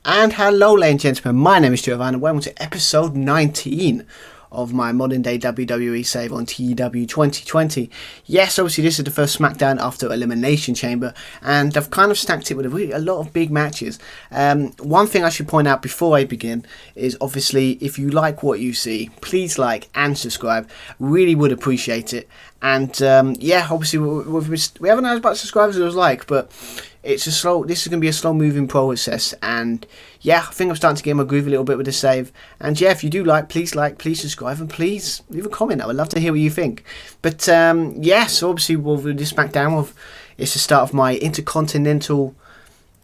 And hello ladies and gentlemen, my name is Giovanni and welcome to episode 19 of my modern day WWE save on TW 2020. Yes, obviously this is the first Smackdown after Elimination Chamber, and I've kind of stacked it with a lot of big matches. One thing I should point out before I begin is obviously if you like what you see, please like and subscribe. Really would appreciate it. And yeah, obviously we haven't had as much subscribers as I was like, but it's a slow. This is going to be a slow-moving process, and yeah, I think I'm starting to get my groove a little bit with the save. And yeah, if you do like, please subscribe, and please leave a comment. I would love to hear what you think. But yeah, so obviously we'll do this SmackDown. It's the start of my Intercontinental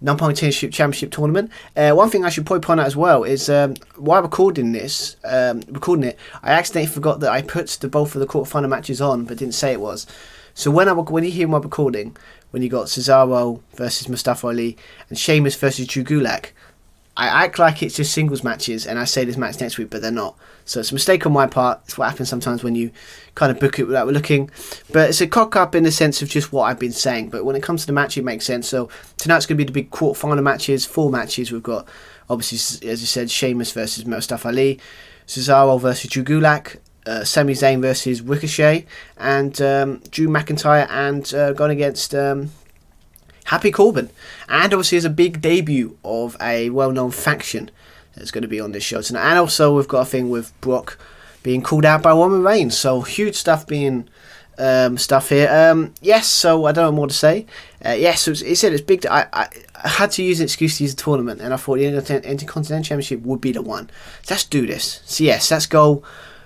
Championship Tournament. One thing I should probably point out as well is while recording it, I accidentally forgot that I put both of the quarterfinal matches on, but didn't say it was. So when you hear my recording, when you got Cesaro versus Mustafa Ali and Sheamus versus Drew Gulak, I act like it's just singles matches and I say this match next week, but they're not. So it's a mistake on my part. It's what happens sometimes when you kind of book it without looking. But it's a cock up in the sense of just what I've been saying. But when it comes to the match, it makes sense. So tonight's going to be the big quarterfinal matches, 4 matches. We've got, obviously, as I said, Sheamus versus Mustafa Ali, Cesaro versus Drew Gulak, Sami Zayn versus Ricochet, and Drew McIntyre and going against Happy Corbin. And obviously there's a big debut of a well-known faction that's going to be on this show tonight. And also we've got a thing with Brock being called out by Roman Reigns. So huge stuff being stuff here. Yes, so I don't know more to say. Yes, so it said it's big. I had to use an excuse to use the tournament, and I thought the Intercontinental Championship would be the one. So let's do this. So yes, let's go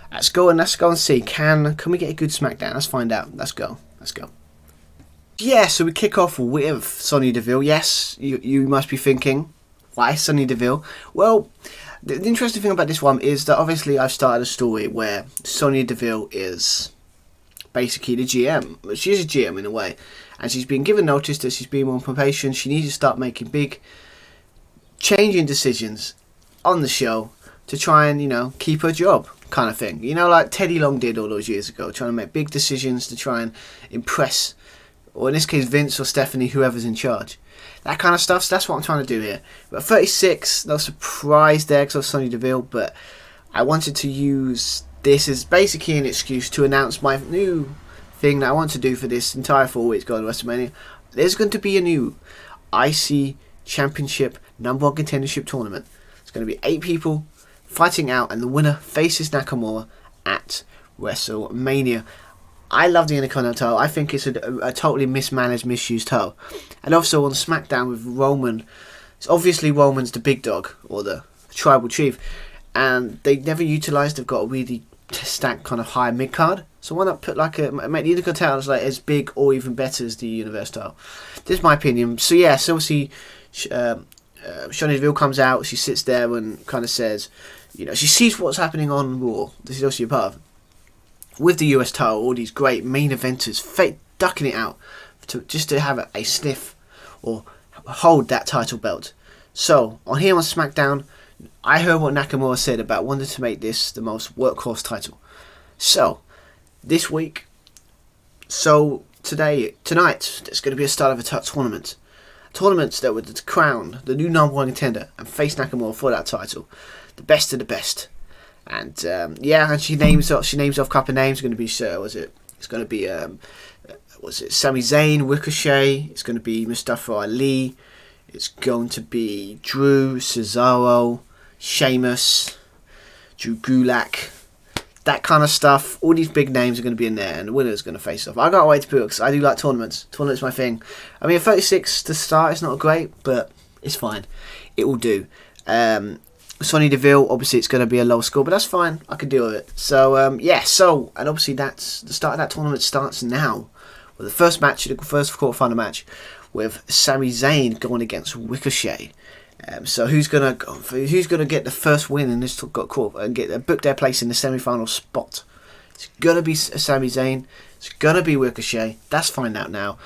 and see. Can we get a good SmackDown? Let's find out. Let's go. Yeah, so we kick off with Sonya Deville. Yes, you must be thinking, why Sonya Deville? Well, the interesting thing about this one is that obviously I've started a story where Sonya Deville is basically the GM. She is a GM in a way, and she's been given notice that she's been on probation. She needs to start making big changing decisions on the show to try and, keep her job, kind of thing. Like Teddy Long did all those years ago, trying to make big decisions to try and impress, or in this case Vince or Stephanie, whoever's in charge. That kind of stuff, so that's what I'm trying to do here. But 36, no surprise there because of Sonya Deville, but I wanted to use this as basically an excuse to announce my new thing that I want to do for this entire 4 weeks going to WrestleMania. There's going to be a new IC Championship No. Contendership Tournament. It's going to be 8 people fighting out, and the winner faces Nakamura at WrestleMania. I love the Intercontinental title. I think it's a totally mismanaged, misused title. And also on SmackDown with Roman, it's obviously Roman's the big dog, or the tribal chief, and they never utilised, they've got a really stacked kind of high mid-card. So why not put make the Intercontinental title as big or even better as the Universal title? This is my opinion. So yeah, so obviously Sonya Deville comes out, she sits there and kind of says, she sees what's happening on Raw. This is also a part of it. With the US title, all these great main eventers ducking it out just to have a sniff or hold that title belt. So on here on SmackDown, I heard what Nakamura said about wanting to make this the most workhorse title. So this week, tonight, there's going to be a start of a tournament. Tournaments that would crown the new number 1 contender and face Nakamura for that title. The best of the best. And yeah, and she names off a couple of names. It's going to be it's going to be Sami Zayn, Ricochet. It's going to be Mustafa Ali. It's going to be Drew, Cesaro, Sheamus, Drew Gulak, that kind of stuff. All these big names are going to be in there, and the winner is going to face off. I can't wait to put it because I do like tournaments. Tournaments my thing. I mean, 36 to start, it's not great, but it's fine. It will do. Sonya Deville, obviously it's going to be a low score, but that's fine. I can deal with it. So, yeah, and obviously that's the start of that tournament starts now. With the first match, the first quarterfinal match, with Sami Zayn going against Ricochet. So who's gonna get the first win in this quarter and book their place in the semi-final spot? It's gonna be Sami Zayn. It's gonna be Ricochet. That's find out now,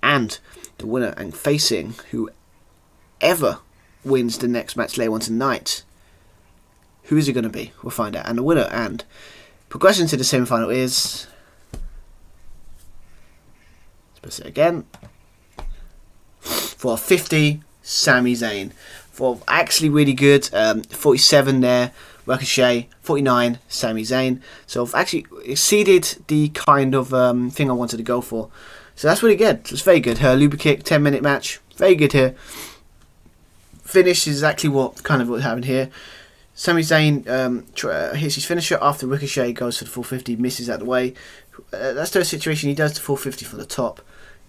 and the winner and facing whoever wins the next match later on tonight. Who is it going to be? We'll find out. And the winner and progression to the semi-final is... Let's press it again. For 50, Sami Zayn. for actually really good. 47 there, Ricochet. 49, Sami Zayn. So I've actually exceeded the kind of thing I wanted to go for. So that's really good. It's very good. Her Luba kick, 10-minute match. Very good here. Finish is exactly what happened here. Sami Zayn hits his finisher after Ricochet goes for the 450, misses out the way. That's the situation. He does the 450 from the top.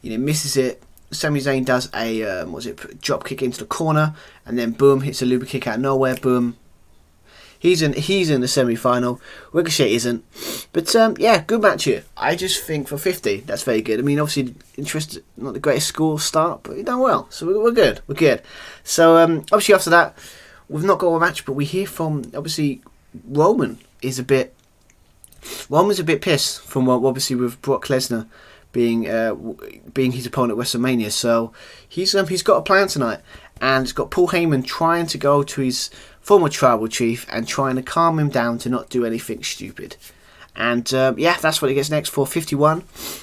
Misses it. Sami Zayn does a drop kick into the corner, and then boom, hits a Luba kick out of nowhere. Boom. He's in the semi-final. Ricochet isn't. But yeah, good match here. I just think for 50, that's very good. I mean, obviously, not the greatest score start, but he done well. So we're good. We're good. So obviously after that, we've not got a match, but we hear from, obviously, Roman's a bit pissed from obviously with Brock Lesnar being his opponent at WrestleMania. So he's got a plan tonight, and he's got Paul Heyman trying to go to his former tribal chief and trying to calm him down to not do anything stupid. And yeah, that's what he gets next for 51.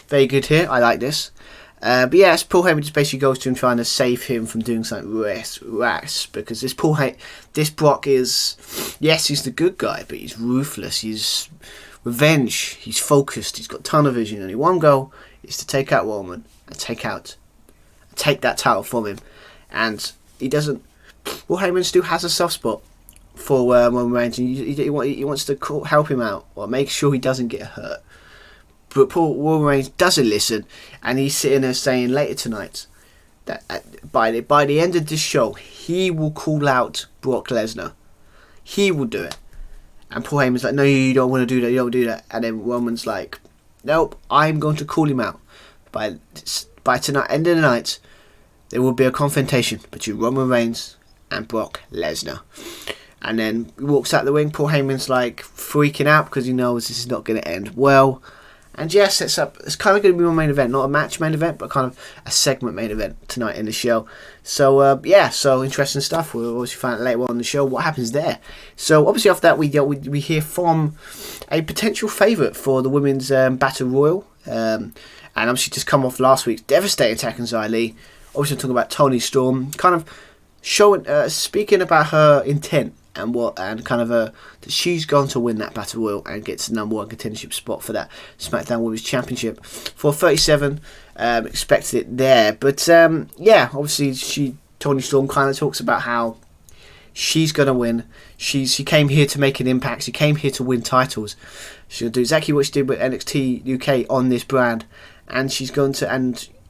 Very good here. I like this. But yeah, Paul Heyman just basically goes to him trying to save him from doing something rash, because this Brock is, yes, he's the good guy, but he's ruthless. He's revenge. He's focused. He's got tunnel vision, and one goal is to take out Roman and take that title from him. And he doesn't. Paul Heyman still has a soft spot for Roman Reigns, and he wants to help him out or make sure he doesn't get hurt. But Roman Reigns doesn't listen, and he's sitting there saying later tonight that by the end of this show, he will call out Brock Lesnar. He will do it. And Paul Heyman's like, no, you don't want to do that, you don't do that. And then Roman's like, nope, I'm going to call him out. By tonight, end of the night, there will be a confrontation between Roman Reigns and Brock Lesnar. And then he walks out the ring. Paul Heyman's like freaking out because he knows this is not going to end well. And yeah, sets up, it's kind of going to be my main event, not a match main event, but kind of a segment main event tonight in the show. So yeah, so interesting stuff. We'll obviously find out later on in the show what happens there. So obviously after that, we hear from a potential favourite for the women's Battle Royal. And obviously just come off last week's devastating attack on Xia Li. Obviously I'm talking about Toni Storm, kind of speaking about her intent and that she's going to win that Battle Royal and gets the #1 contendership spot for that SmackDown Women's Championship for 37. Expected it there, but yeah, obviously Toni Storm kind of talks about how she's going to win. She came here to make an impact. She came here to win titles. She'll do exactly what she did with NXT UK on this brand, and she's going to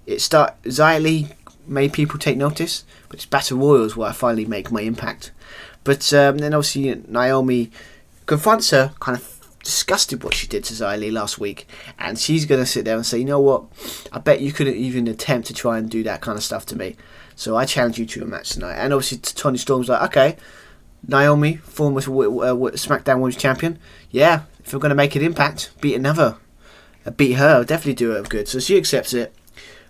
Xia Li made people take notice, but it's Battle Royals where I finally make my impact. But then obviously Naomi confronts her, kind of disgusted what she did to Xia Li last week, and she's going to sit there and say, you know what, I bet you couldn't even attempt to try and do that kind of stuff to me, so I challenge you to a match tonight. And obviously Toni Storm's like, okay, Naomi, former SmackDown Women's Champion, yeah, if we're going to make an impact, beat her, definitely do it good. So she accepts it.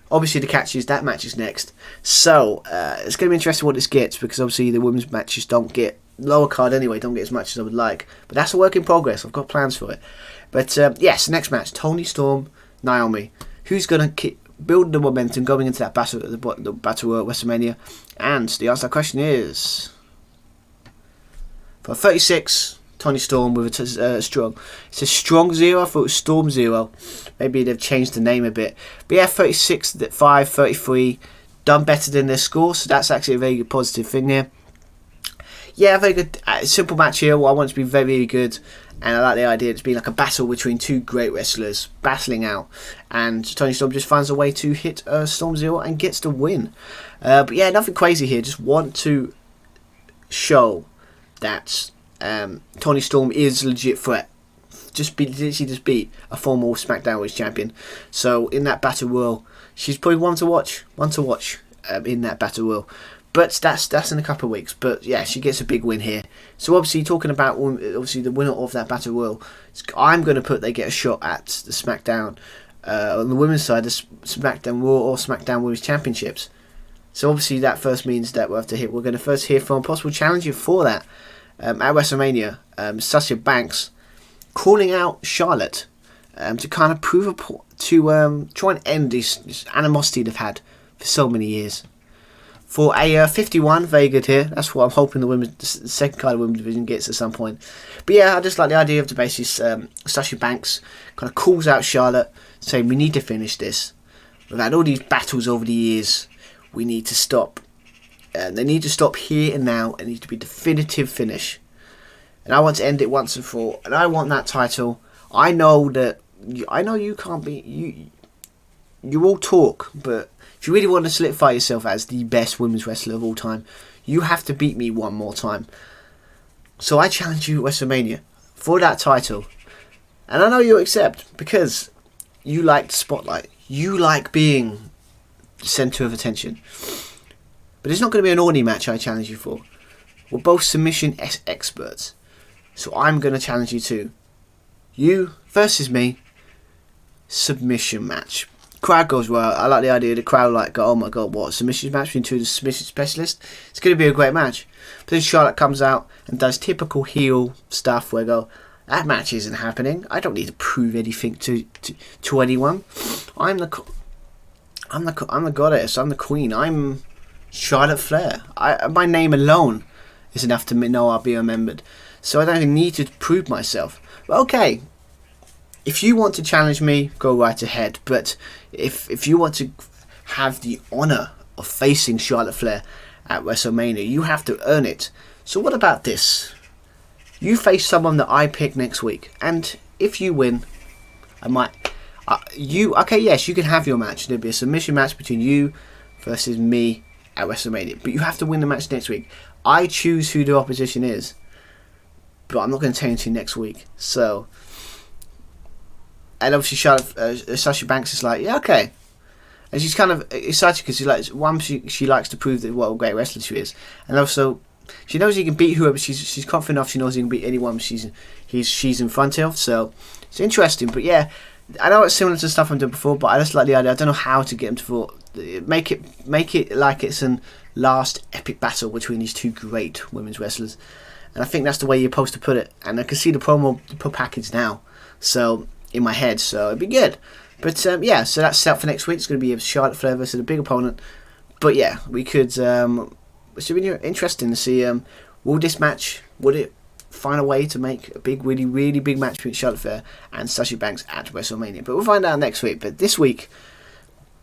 Obviously the catch is that match is next, so it's going to be interesting what this gets, because obviously the women's matches don't get, lower card anyway, don't get as much as I would like, but that's a work in progress. I've got plans for it. But yes, next match, Toni Storm, Naomi, who's going to keep building the momentum going into that battle at the Battle at WrestleMania. And the answer to that question is for 36, Toni Storm with a strong. It's a strong 0. I thought it was Storm 0. Maybe they've changed the name a bit. But yeah, 36, 5, 33. Done better than their score. So that's actually a very good positive thing here. Yeah, very good. Simple match here. Well, I want it to be very, very good. And I like the idea it's being like a battle between two great wrestlers battling out. And Toni Storm just finds a way to hit Storm 0 and gets the win. But yeah, nothing crazy here. Just want to show that Toni Storm is a legit threat. Just beat a former SmackDown Women's Champion. So in that Battle Royal, she's probably one to watch in that Battle Royal. But that's in a couple of weeks. But yeah, she gets a big win here. So obviously talking about the winner of that Battle Royal, I'm going to put they get a shot at the SmackDown on the women's side, the SmackDown Raw or SmackDown Women's Championships. So obviously that first means that we're going to first hear from a possible challenger for that. At WrestleMania, Sasha Banks calling out Charlotte to kind of try and end this animosity they've had for so many years. for a 51. Very good here. That's what I'm hoping the second card of the women's division gets at some point. But yeah, I just like the idea of the basis. Sasha Banks kind of calls out Charlotte, saying we need to finish this. We've had all these battles over the years. We need to stop. And they need to stop here and now. It needs to be a definitive finish. And I want to end it once and for all. And I want that title. I know that. I know you can't be. You all talk, but if you really want to solidify yourself as the best women's wrestler of all time, you have to beat me one more time. So I challenge you at WrestleMania for that title. And I know you'll accept, because you like the spotlight. You like being the centre of attention. But it's not going to be an ordinary match I challenge you for. We're both submission experts. So I'm going to challenge you to you versus me. Submission match. Crowd goes well. I like the idea. The crowd like go, oh my god, what a submission match between two of the submission specialists. It's going to be a great match. But then Charlotte comes out and does typical heel stuff where I go, that match isn't happening. I don't need to prove anything to anyone. I'm the goddess. I'm the queen. I'm Charlotte Flair. My name alone is enough to know I'll be remembered. So I don't even need to prove myself. But okay. If you want to challenge me, go right ahead. But if you want to have the honour of facing Charlotte Flair at WrestleMania, you have to earn it. So what about this? You face someone that I pick next week, and if you win, I might. Okay, yes, you can have your match. There'll be a submission match between you versus me at WrestleMania, but you have to win the match next week. I choose who the opposition is, but I'm not going to tell you until next week. So. And obviously Sasha Banks is like, yeah, okay. And she's kind of excited because she likes to prove that what a great wrestler she is. And also, she knows he can beat whoever. She's confident enough she knows he can beat anyone she's in front of. So, it's interesting. But yeah, I know it's similar to stuff I've done before, but I just like the idea. I don't know how to get them to make it like it's an last epic battle between these two great women's wrestlers. And I think that's the way you're supposed to put it. And I can see the promo package now. So, in my head, so it'd be good. But yeah, so that's set up for next week. It's going to be a Charlotte Flair versus a big opponent. But yeah, we could. It's really interesting to see. Will this match? Would it find a way to make a big, really, really big match between Charlotte Flair and Sasha Banks at WrestleMania? But we'll find out next week. But this week,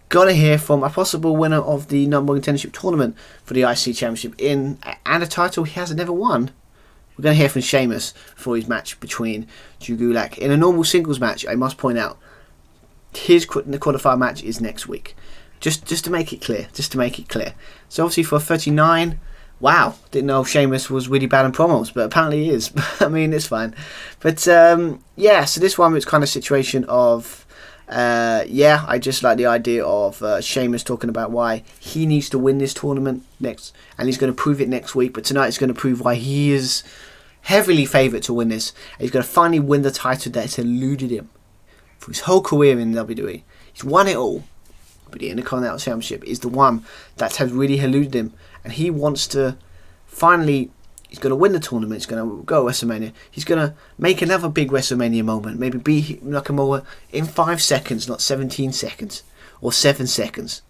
gonna hear from a possible winner of the No. 1 Contender Tournament for the IC Championship and a title he has never won. We're going to hear from Sheamus for his match between Drew Gulak. In a normal singles match, I must point out, the qualifier match is next week. Just to make it clear. So obviously for 39, wow, didn't know Sheamus was really bad in promos, but apparently he is. I mean, it's fine. But yeah, so this one was kind of a situation of, I just like the idea of Sheamus talking about why he needs to win this tournament next, and he's going to prove it next week. But tonight he's going to prove why he is heavily favourite to win this. And he's going to finally win the title that's eluded him for his whole career in WWE. He's won it all, but the Intercontinental Championship is the one that has really eluded him, and he wants to finally. He's going to win the tournament. He's going to go to WrestleMania. He's going to make another big WrestleMania moment. Maybe be Nakamura in 5 seconds, not 17 seconds or 7 seconds.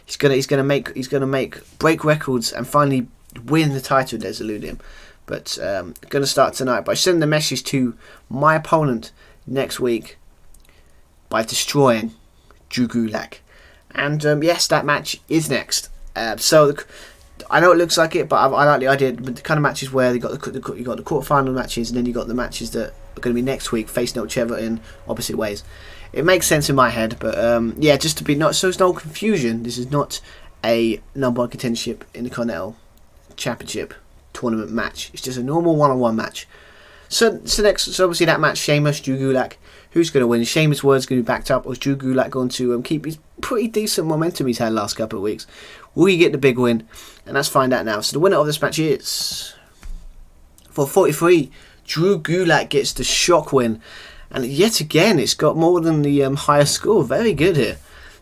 He's going to break records and finally win the title that's eluded him. But going to start tonight by sending a message to my opponent next week by destroying Drew Gulak. And yes, that match is next. I know it looks like it, but I like the idea. The kind of matches where you got the quarterfinal matches, and then you got the matches that are going to be next week, facing each other in opposite ways. It makes sense in my head, but yeah, just to be so there's no confusion. This is not a No. 1 Contendership in the Intercontinental Championship Tournament match. It's just a normal one-on-one match. So obviously that match, Sheamus, Drew Gulak. Who's going to win? Sheamus' words going to be backed up, or is Drew Gulak going to keep his pretty decent momentum he's had the last couple of weeks? Will he get the big win? And let's find out now. So the winner of this match is, for 43, Drew Gulak gets the shock win. And yet again, it's got more than the higher score. Very good here.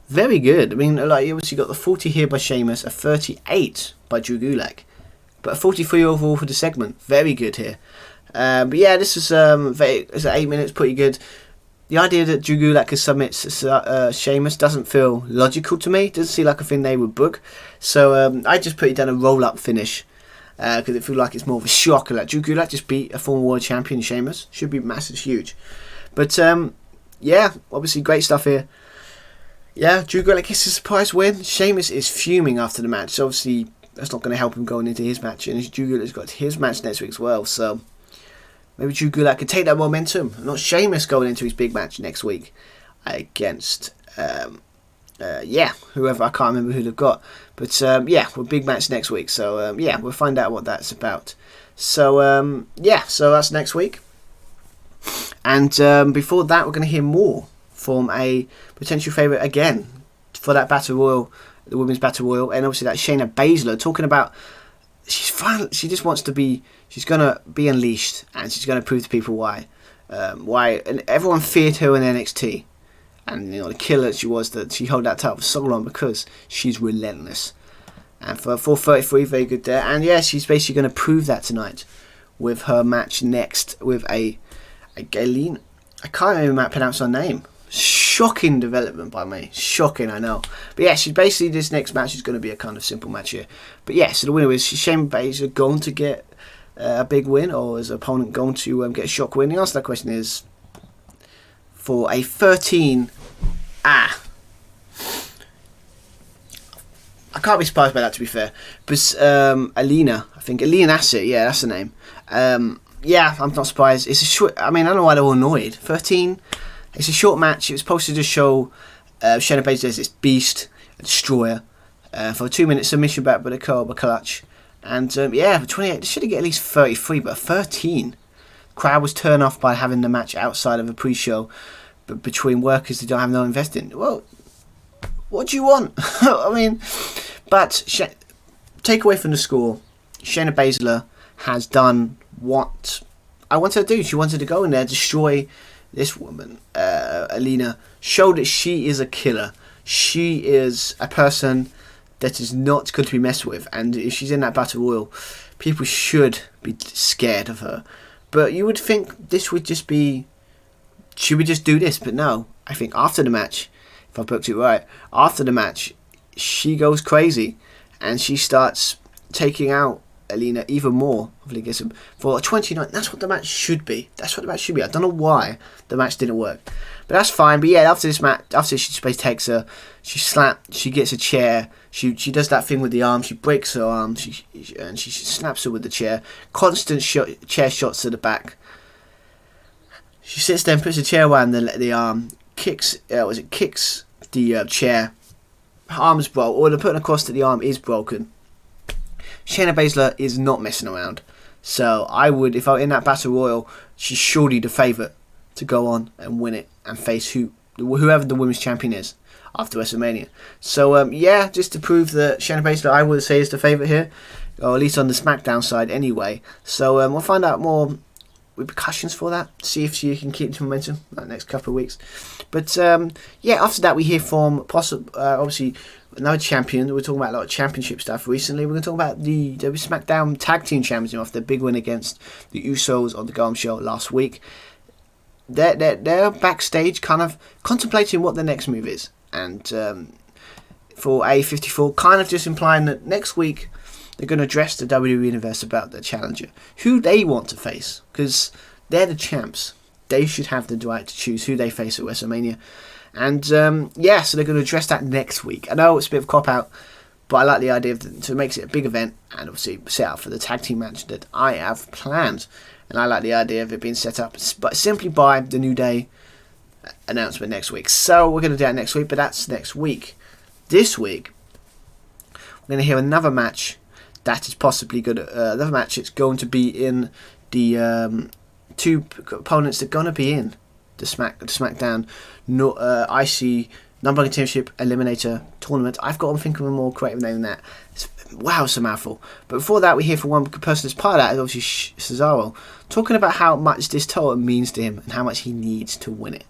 Very good. I mean, like, you obviously got the 40 here by Sheamus, a 38 by Drew Gulak. But a 43 overall for the segment. Very good here. But yeah, this is 8 minutes, pretty good. the idea that Drew Gulak could submit Sheamus doesn't feel logical to me. It doesn't seem like a thing they would book. So I just put it down a roll-up finish. Because it feels like it's more of a shock. Like Drew Gulak just beat a former world champion, Sheamus. Should be massive, huge. But yeah, obviously great stuff here. Yeah, Drew Gulak gets a surprise win. Sheamus is fuming after the match. So obviously that's not going to help him going into his match. And Drew Gulak's got his match next week as well. So maybe Drew Gulak can take that momentum. Not Sheamus going into his big match next week against whoever. I can't remember who they've got. But yeah, we're big match next week. So yeah, we'll find out what that's about. So yeah, so that's next week. And before that, we're going to hear more from a potential favourite again for that Battle Royal, the Women's Battle Royal, and obviously that Shayna Baszler, talking about she just wants to be, she's going to be unleashed, and she's going to prove to people why and everyone feared her in NXT, and you know the killer she was, that she held that title for so long because she's relentless. And for 433, very good there. And yeah, she's basically going to prove that tonight with her match next with a Galen. I can't even pronounce her name. Shocking development by me. Shocking, I know. But yeah, she's basically, this next match is going to be a kind of simple match here. But yeah, so the winner is Shayna Baszler going to get a big win, or is the opponent going to get a shock win? The answer to that question is for a 13. I can't be surprised by that, to be fair. But Alina, I think Alina Asset, yeah, that's the name. Yeah, I'm not surprised. It's a short. I mean, I don't know why they're all annoyed. 13. It's a short match. It was supposed to just show Shayna Baszler as this beast, a destroyer, for a 2-minute submission back with a Cobra clutch. And yeah, for 28, they should have get at least 33, but 13. Crowd was turned off by having the match outside of a pre-show, but between workers they don't have no investing. Well, what do you want? I mean, but take away from the score, Shayna Baszler has done what I wanted to do. She wanted to go in there, destroy this woman, Alina, show that she is a killer. She is a person that is not going to be messed with, and if she's in that battle royal, people should be scared of her. But you would think this would just be, she would just do this, but no. I think after the match, if I booked it right, after the match, she goes crazy, and she starts taking out Alina even more. Hopefully gets him for 29. That's what the match should be. That's what the match should be. I don't know why the match didn't work, but that's fine. But yeah, after this match, after she just takes her, she gets a chair. She does that thing with the arm. She breaks her arm. She snaps her with the chair. Constant chair shots to the back. She sits there and puts the chair around the arm. Kicks the chair. Her arm's broke, or the putting across to the arm is broken. Shayna Baszler is not messing around. So I would, if I were in that Battle Royal, she's surely the favourite to go on and win it and face whoever the women's champion is after WrestleMania. So yeah, just to prove that Shayna Baszler, I would say, is the favourite here, or at least on the Smackdown side anyway. So we'll find out more repercussions for that, see if she can keep the momentum the next couple of weeks. But yeah, after that we hear from obviously another champion. We're talking about a lot of championship stuff recently. We're going to talk about the Smackdown Tag Team Championship after their big win against the Usos on the Garm Show last week. They're backstage kind of contemplating what their next move is, and for A54 kind of just implying that next week they're going to address the WWE Universe about their challenger, who they want to face, because they're the champs. They should have the right to choose who they face at WrestleMania. And yeah, so they're going to address that next week. I know it's a bit of a cop-out, but I like the idea to make it a big event and obviously set up for the tag team match that I have planned. And I like the idea of it being set up but simply by the New Day announcement next week. So we're going to do that next week, but that's next week. This week, we're going to hear another match that is possibly good. Another match that's going to be in the two opponents that are going to be in the Smackdown IC Number One Championship Eliminator Tournament. I've got to think of a more creative name than that. Wow, it's a mouthful. But before that, we hear from one person that's part of that, is obviously Cesaro, talking about how much this tournament means to him and how much he needs to win it.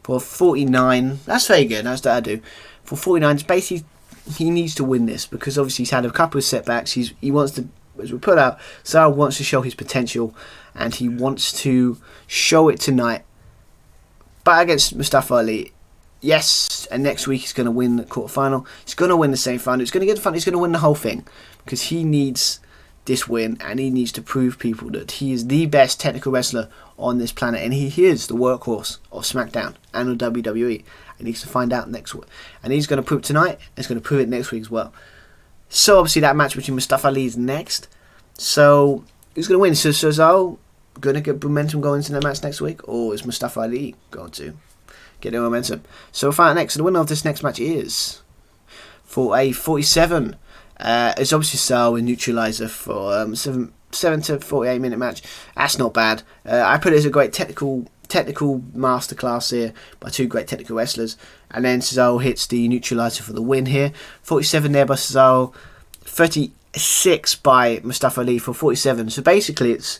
For 49, that's very good. That's what I do. For 49, it's basically he needs to win this because obviously he's had a couple of setbacks. He wants to, as we put out, Cesaro wants to show his potential and he wants to show it tonight But against Mustafa Ali, yes, and next week he's going to win the quarterfinal. He's going to win the semi-final. He's going to get the final. He's going to win the whole thing because he needs this win, and he needs to prove people that he is the best technical wrestler on this planet, and he is the workhorse of SmackDown and of WWE. He needs to find out next week, and he's going to prove it tonight, and he's going to prove it next week as well. So obviously that match between Mustafa Ali is next. So who's going to win? So Cesaro going to get momentum going into the match next week, or is Mustafa Ali going to get the momentum? So we'll find out next. So the winner of this next match is for a 47. It's obviously Cesaro and Neutralizer for 7 to 48 minute match. That's not bad. I put it as a great technical masterclass here by two great technical wrestlers. And then Cesaro hits the Neutralizer for the win here. 47 there by Cesaro. 36 by Mustafa Ali for 47. So basically it's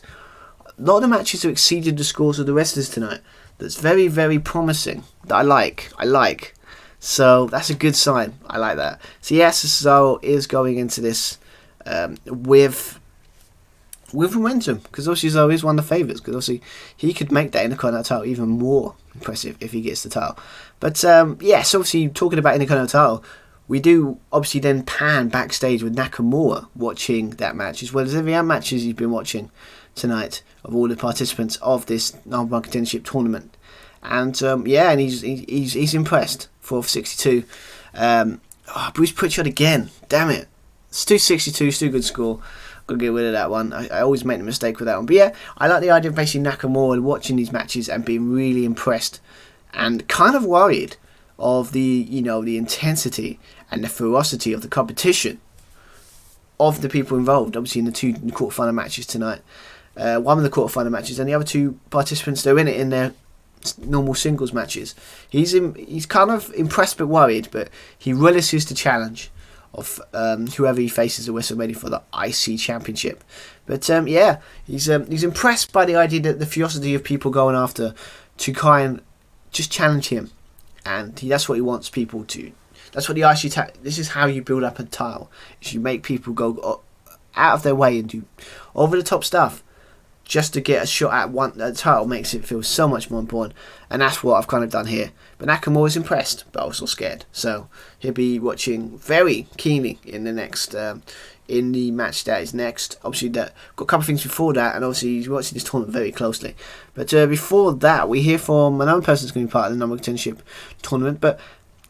a lot of the matches have exceeded the scores of the wrestlers tonight. That's very, very promising. That I like. So that's a good sign. I like that. So yes, Cesaro is going into this with momentum, because obviously Cesaro is one of the favourites, because obviously he could make that Intercontinental title even more impressive if he gets the title. But yes, obviously talking about Intercontinental title, we do obviously then pan backstage with Nakamura watching that match, as well as every other matches he's been watching tonight of all the participants of this number one contendership tournament. And and he's impressed. 4 of 62. Bruce Pritchard again. Damn it. It's 262. Still a good score. Gotta get rid of that one. I always make the mistake with that one. But yeah, I like the idea of basically Nakamura watching these matches and being really impressed and kind of worried of the intensity and the ferocity of the competition of the people involved. Obviously in the two quarterfinal matches tonight. One of the quarterfinal matches, and the other two participants, they're in it in their normal singles matches. He's kind of impressed but worried, but he relishes the challenge of whoever he faces at WrestleMania for the IC Championship. But he's impressed by the idea that the ferocity of people going after to kind of just challenge him, and that's what he wants people to. That's what the IC. This is how you build up a title. Is you make people go out of their way and do over the top stuff. Just to get a shot at the title makes it feel so much more important, and that's what I've kind of done here. But Nakamura's impressed, but also scared, so he'll be watching very keenly in the next in the match that is next. Obviously, got a couple of things before that, and obviously he's watching this tournament very closely. But before that, we hear from another person who's going to be part of the number one contendership tournament, but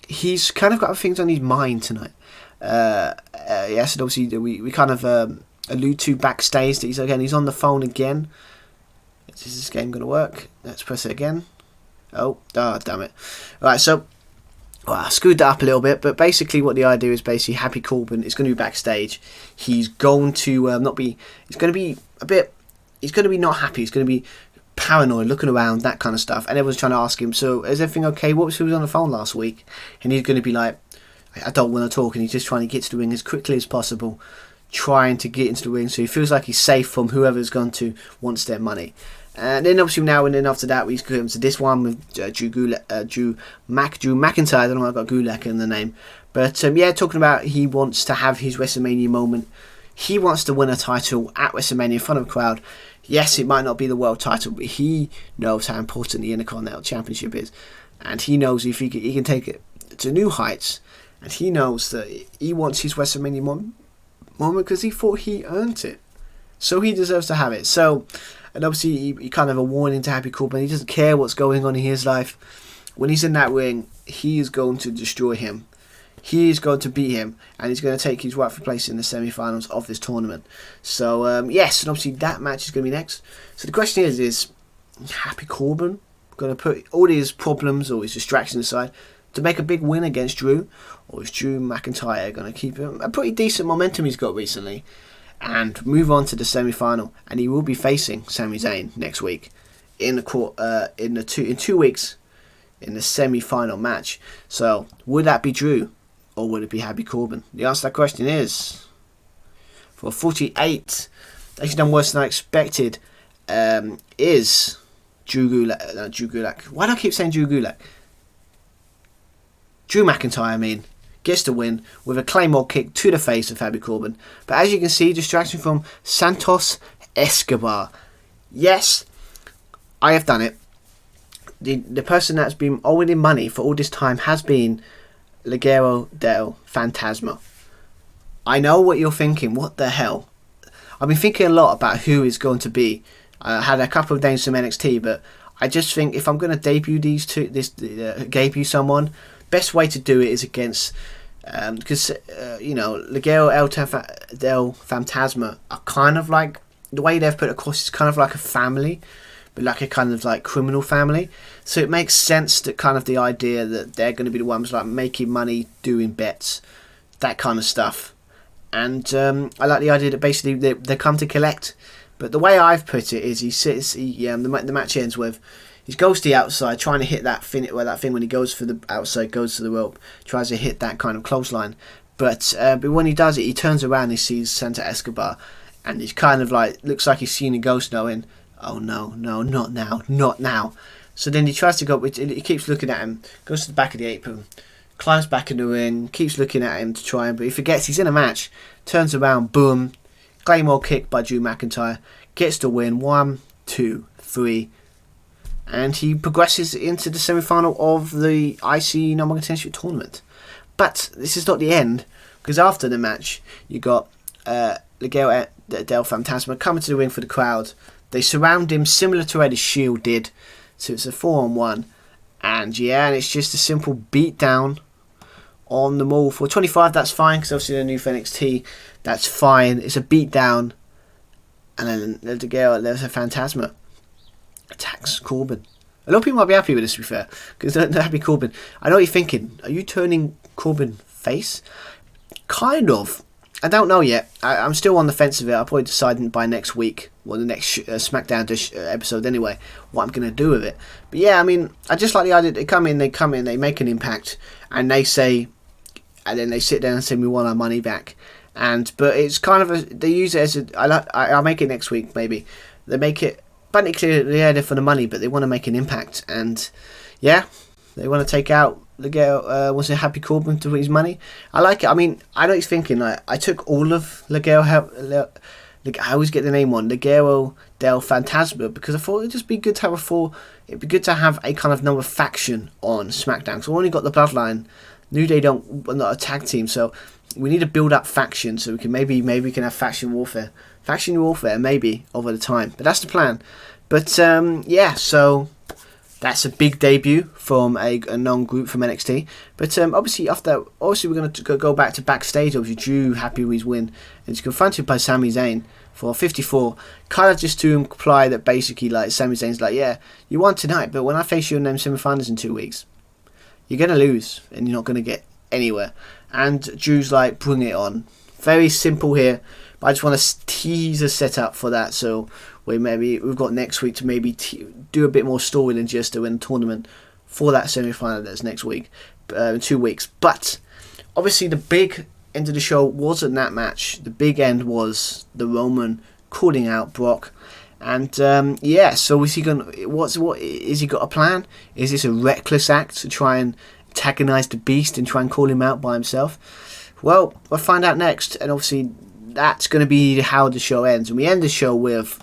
he's kind of got things on his mind tonight. Yes, and obviously we kind of allude to backstage that he's on the phone again. Is this game going to work? Let's press it again. Oh damn it. Alright, so I screwed that up a little bit, but basically what the idea is, basically Happy Corbin is going to be backstage. He's going to he's going to be not happy. He's going to be paranoid, looking around, that kind of stuff, and everyone's trying to ask him, so is everything okay? Who was on the phone last week? And he's going to be like, I don't want to talk, and he's just trying to get to the ring as quickly as possible, trying to get into the ring so he feels like he's safe from whoever's going to wants their money. And then obviously now and then after that we come to this one with Drew McIntyre. I don't know why I got Gulak in the name, but talking about he wants to have his WrestleMania moment. He wants to win a title at WrestleMania in front of a crowd. Yes, it might not be the world title, but he knows how important the Intercontinental Championship is, and he knows if he can take it to new heights, and he knows that he wants his WrestleMania moment because he thought he earned it, so he deserves to have it. So, and obviously he kind of a warning to Happy Corbin. He doesn't care what's going on in his life. When he's in that ring, he is going to destroy him. He is going to beat him, and he's going to take his rightful place in the semi-finals of this tournament. So yes, and obviously that match is going to be next. So the question is Happy Corbin going to put all his problems or his distractions aside to make a big win against Drew, or is Drew McIntyre going to keep him a pretty decent momentum he's got recently and move on to the semi-final? And he will be facing Sami Zayn next week in 2 weeks in the semi-final match. So would that be Drew, or would it be Happy Corbin? The answer to that question is, for 48, actually done worse than I expected, is Drew Gulak. Why do I keep saying Drew Gulak? Drew McIntyre, gets the win with a Claymore kick to the face of Happy Corbin. But as you can see, distraction from Santos Escobar. Yes, I have done it. the person that's been owing him money for all this time has been Ligero del Fantasma. I know what you're thinking. What the hell? I've been thinking a lot about who is going to be. I had a couple of names from NXT, but I just think if I'm going to debut debut someone, best way to do it is against, because Ligero del Fantasma are kind of like, the way they've put it across is kind of like a family, but like a kind of like criminal family. So it makes sense that kind of the idea that they're going to be the ones like making money, doing bets, that kind of stuff. And I like the idea that basically they come to collect. But the way I've put it is the match ends with he goes to the outside trying to hit that thing when he goes for the outside, goes to the rope, tries to hit that kind of clothesline. But when he does it, he turns around and he sees Santa Escobar, and he's kind of like, looks like he's seen a ghost, knowing, oh no, not now. So then he tries to go, he keeps looking at him, goes to the back of the apron, climbs back in the ring, keeps looking at him to try him, but he forgets he's in a match, turns around, boom, Claymore kick by Drew McIntyre, gets the win, 1, 2, 3, and he progresses into the semi-final of the IC No. Contender Tournament. But this is not the end, because after the match, you got Ligero del Fantasma coming to the ring for the crowd. They surround him similar to how the Shield did, so it's a 4-on-1, and it's just a simple beat down on them all. For 25, that's fine, because obviously they're new for NXT, that's fine. It's a beat down, and then Ligero del Fantasma attacks Corbin. A lot of people might be happy with this, to be fair, because they're happy Corbin. I know what you're thinking. Are you turning Corbin face? Kind of. I don't know yet. I'm still on the fence of it. I'll probably decide by next week, or the next Smackdown episode anyway, what I'm going to do with it. But yeah, I mean, I just like the idea that they come in, they make an impact, and they say, and then they sit down and say, we want our money back. But it's kind of they use it as I'll make it next week, maybe. They make it, but it's clear they're there for the money, but they want to make an impact. And yeah, they want to take out Ligero, was it Happy Corbin to his money? I like it. I mean, I know he's thinking, like, I took all of Ligero, I always get the name on, Ligero del Fantasma, because I thought it'd just be good to have it'd be good to have a kind of another faction on SmackDown. So we only got the Bloodline. New Day are not a tag team, so we need to build up factions, so we can maybe we can have faction warfare maybe over the time. But that's the plan. But so that's a big debut from a known group from NXT. But obviously we're going to go back to backstage. Obviously, Drew happy with his win, and he's confronted by Sami Zayn for 54. Kind of just to imply that basically, like, Sami Zayn's like, yeah, you won tonight, but when I face you in them semi-finals in 2 weeks, you're going to lose, and you're not going to get anywhere. And Drew's like, bring it on. Very simple here, but I just want to tease a setup for that, so we've got next week to maybe do a bit more story than just to win the tournament for that semi-final that's next week, in 2 weeks. But obviously the big end of the show wasn't that match. The big end was the Roman calling out Brock. And so is he is he got a plan? Is this a reckless act to try and antagonize the Beast and try and call him out by himself? Well, we'll find out next, and obviously that's going to be how the show ends. And we end the show with,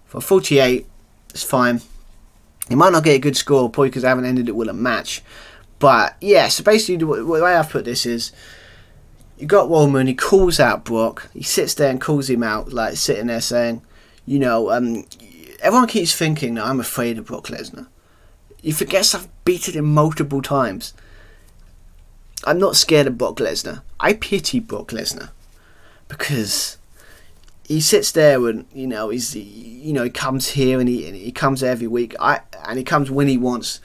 for 48, it's fine. He might not get a good score, probably because I haven't ended it with a match. But yeah, so basically the way I've put this is, you got Roman, he calls out Brock, he sits there and calls him out, like sitting there saying, everyone keeps thinking that I'm afraid of Brock Lesnar. He forgets I've beaten him multiple times. I'm not scared of Brock Lesnar. I pity Brock Lesnar, because he sits there and he comes here and he comes every week. And he comes when he wants,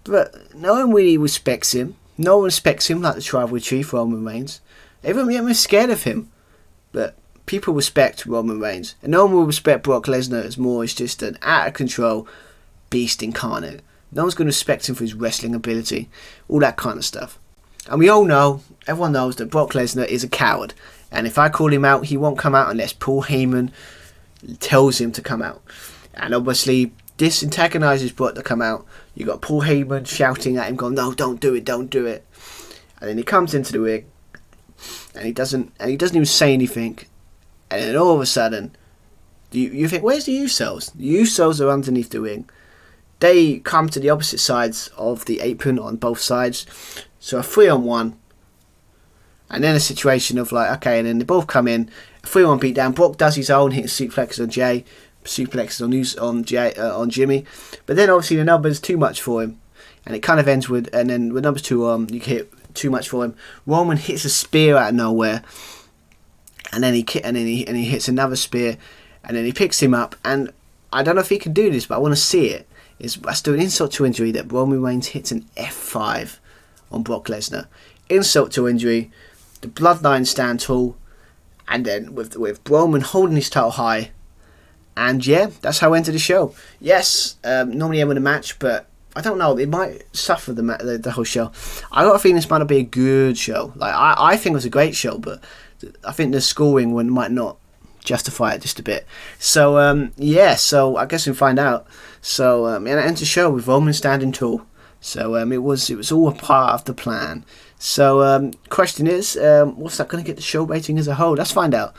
but no one really respects him. No one respects him like the Tribal Chief Roman Reigns. Everyone's scared of him, but people respect Roman Reigns, and no one will respect Brock Lesnar as more as just an out of control beast incarnate. No one's going to respect him for his wrestling ability, all that kind of stuff. And we all know, everyone knows that Brock Lesnar is a coward. And if I call him out, he won't come out unless Paul Heyman tells him to come out. And obviously, this antagonizes Brock to come out. You got Paul Heyman shouting at him, going, "No, don't do it, don't do it." And then he comes into the ring, and he doesn't even say anything. And then all of a sudden, you think, where's the Usos? The Usos are underneath the ring. they come to the opposite sides of the apron on both sides. So a 3-on-1. And then a situation of like, okay, and then they both come in. A 3-on-1 beatdown. Brock does his own, hits suplexes on Jay. Suplexes on Jimmy. But then obviously the number's too much for him. And it kind of ends with, and then with numbers 2 on, you can hit too much for him. Roman hits a spear out of nowhere. And then he hits another spear. And then he picks him up. And I don't know if he can do this, but I want to see it. That's doing insult to injury that Roman Reigns hits an F5 on Brock Lesnar. Insult to injury. The Bloodline stand tall, and then with Roman holding his title high, and yeah, that's how I entered the show. Yes, normally end with a match, but I don't know. It might suffer the whole show. I got a feeling this might not be a good show. Like I think it was a great show, but I think the scoring one might not justify it just a bit. So yeah, so I guess we'll find out. So and I entered the show with Roman standing tall. So it was all a part of the plan. So question is, what's that going to get the show rating as a whole? Let's find out.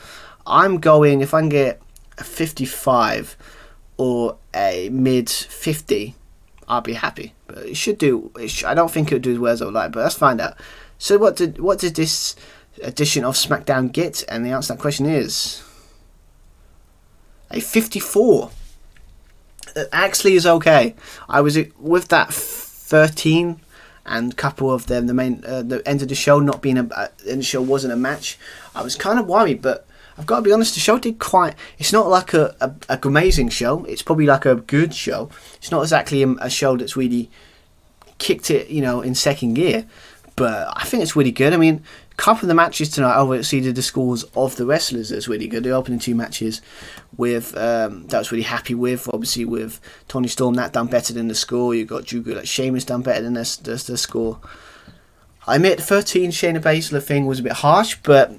I'm going, if I can get a 55 or a mid 50, I'll be happy. But it should do. I don't think it'll do as well as I would like, but let's find out. So what did this edition of SmackDown get? And the answer to that question is a 54. It actually is okay. I was with that 13. And a couple of them, the end of the show not being and the show wasn't a match. I was kind of worried, but I've got to be honest. The show did quite. It's not like a amazing show. It's probably like a good show. It's not exactly a show that's really kicked it, in second gear. But I think it's really good. I mean, a couple of the matches tonight over exceeded the scores of the wrestlers. That's really good. The opening 2 matches with that I was really happy with. Obviously with Tony Storm, that done better than the score. You got Drew Gulak, Sheamus done better than the score. I admit the 13 Shayna Baszler thing was a bit harsh, but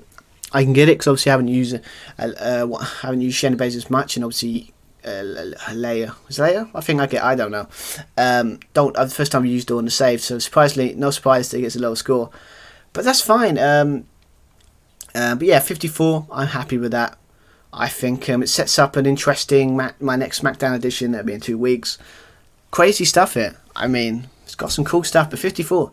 I can get it because obviously I haven't used Shayna Baszler much, and obviously Leia. Was it Leia? I think I don't know. The first time I used her on the save, so surprisingly, no surprise that he gets a lower score. But that's fine. But yeah, 54, I'm happy with that. I think it sets up an interesting my next SmackDown edition. That'll be in 2 weeks. Crazy stuff here. I mean, it's got some cool stuff, but 54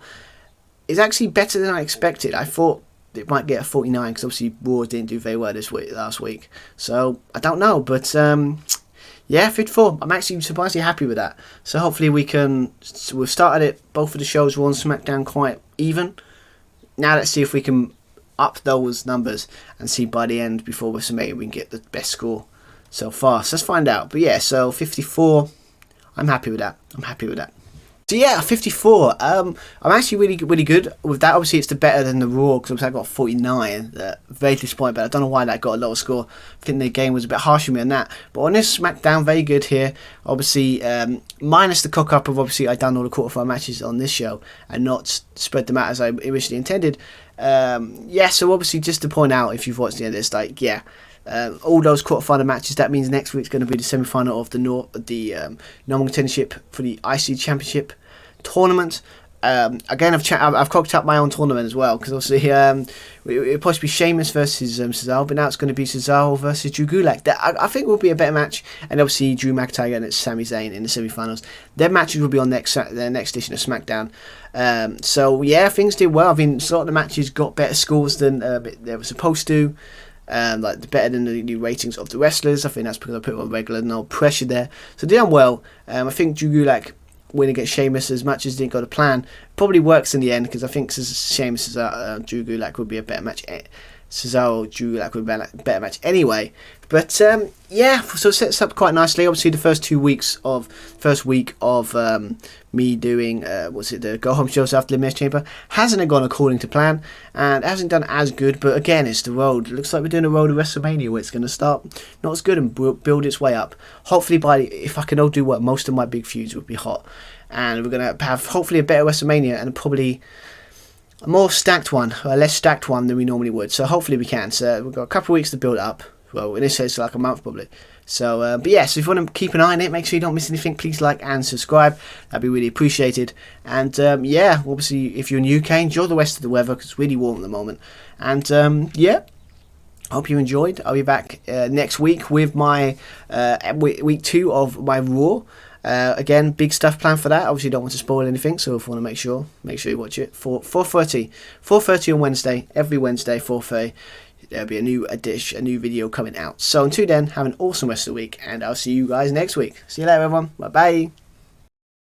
is actually better than I expected. I thought it might get a 49 because obviously Raw didn't do very well last week. So I don't know, but yeah, 54. I'm actually surprisingly happy with that. So hopefully we've started it. Both of the shows were on SmackDown quite even. Now let's see if we can up those numbers and see by the end before WrestleMania we can get the best score so far. So let's find out. But yeah, so 54. I'm happy with that. So yeah, 54. I'm actually really good with that. Obviously, it's better than the Raw because I got 49. Very disappointed, but I don't know why that got a lower score. I think the game was a bit harsh on me on that. But on this SmackDown, very good here. Obviously, minus the cock up of obviously I done all the quarterfinal matches on this show and not spread them out as I originally intended. Yeah, so obviously just to point out, if you've watched the end of this, all those quarterfinal matches, that means next week's going to be the semi-final of the number one contendership for the IC Championship tournament. Again, I've cocked up my own tournament as well because obviously it was supposed to be Sheamus versus Cesaro, but now it's going to be Cesaro versus Drew Gulak. That I think will be a better match, and obviously Drew McIntyre and Sami Zayn in the semi-finals. Their matches will be on the next edition of SmackDown. So yeah, things did well. I mean, a lot of the matches got better scores than they were supposed to. Better than the ratings of the wrestlers. I think that's because I put on regular, no pressure there. So they done well. I think Drew Gulak winning against Sheamus, as much as didn't go to plan, probably works in the end because I think Sheamus Drew Gulak would be a better match. Cesaro Drew Gulak would be a better match anyway. But yeah, so it sets up quite nicely. Obviously, the first week of me doing the go home shows after the Elimination Chamber hasn't gone according to plan and hasn't done as good. But again, it's the road. It looks like we're doing a road to WrestleMania where it's going to start not as good and build its way up. Hopefully, if I can all do what most of my big feuds would be hot, and we're going to have hopefully a better WrestleMania and probably a more stacked one, or a less stacked one than we normally would. So hopefully we can. So we've got a couple of weeks to build up. Well, in this case, like a month probably. So, but yeah, so if you want to keep an eye on it, make sure you don't miss anything. Please like and subscribe. That'd be really appreciated. And yeah, obviously, if you're in the UK, enjoy the rest of the weather because it's really warm at the moment. And yeah, hope you enjoyed. I'll be back next week with my week 2 of my Raw. Again, big stuff planned for that. Obviously, don't want to spoil anything, so if you want to make sure you watch it. 4:30 on Wednesday. Every Wednesday, 4:30. There'll be a new video coming out. So until then, have an awesome rest of the week, and I'll see you guys next week. See you later, everyone. Bye bye.